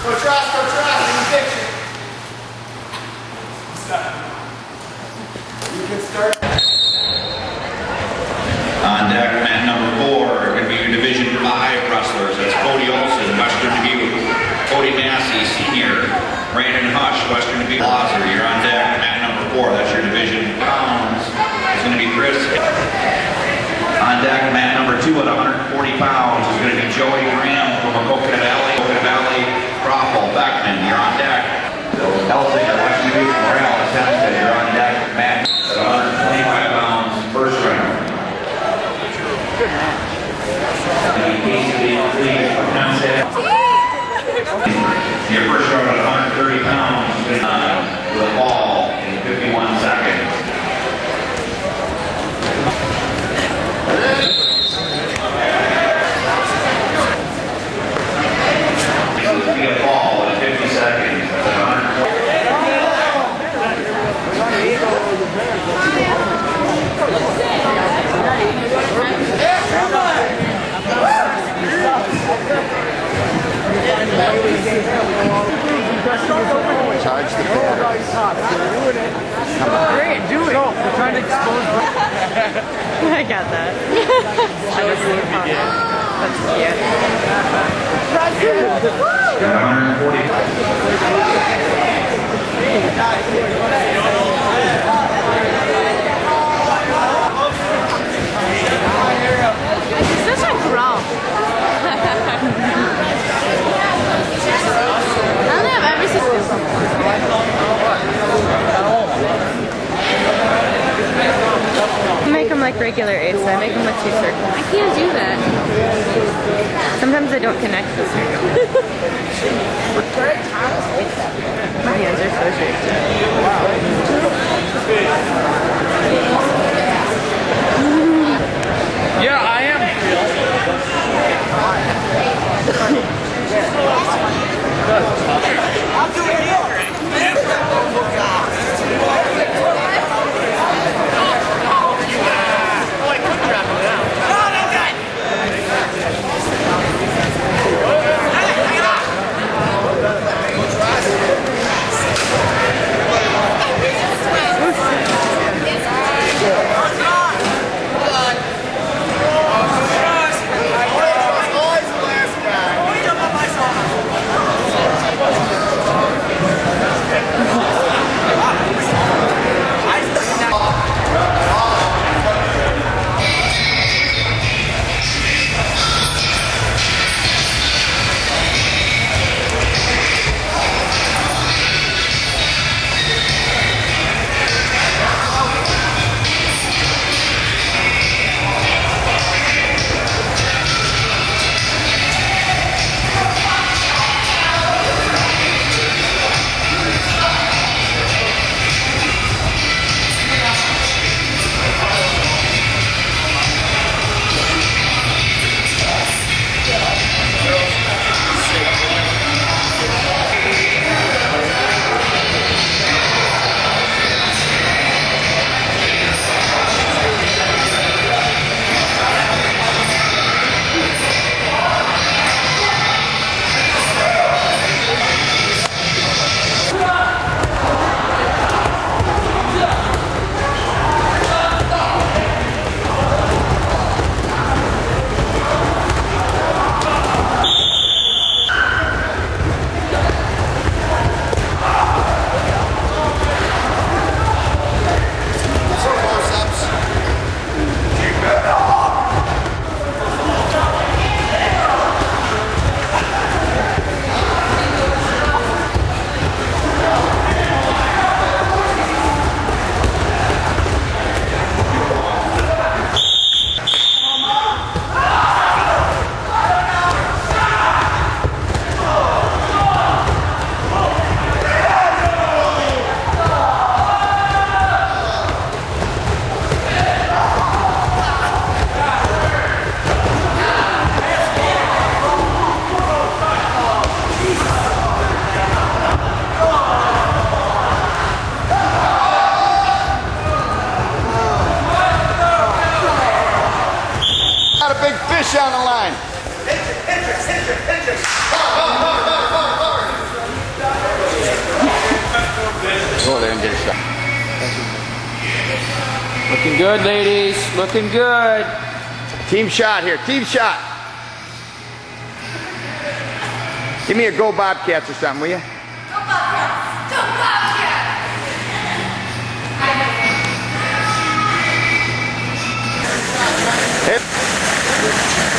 Coach Ross, in the picture. You can start. On deck, mat number 4, going to be your Division 5 wrestlers. That's Cody Olson, Western Dubuque. Cody Massey, Senior. Brandon Hush, Western Dubuque. Lazar, you're on deck, mat number 4. That's your Division pounds. It's going to be Chris. On deck, mat number 2 at 140 pounds is going to be Joey Graham from Coconut Valley, Crawford, Beckman, you're on deck. Elsinger, Western Dubuque, Morales, Hempstead, you're on deck, mat at 125 pounds, first round. Your first round at 130 pounds with a ball in 51 seconds. Be a ball in 50 seconds. Charge the batter. Come on. Great, do it. We're trying to expose. I got that. I just that's cute. Got 140. It's such a growl. I don't have every single. I make them like regular eights, I make them with 2 circles. I can't do that. Sometimes I don't connect the circle. My hands are so shaky. Yeah, I am. I'll do it here. Looking good, ladies. Looking good. Team shot here. Team shot. Give me a Go Bobcats or something, will you? Go Bobcats! Go Bobcats! Hit.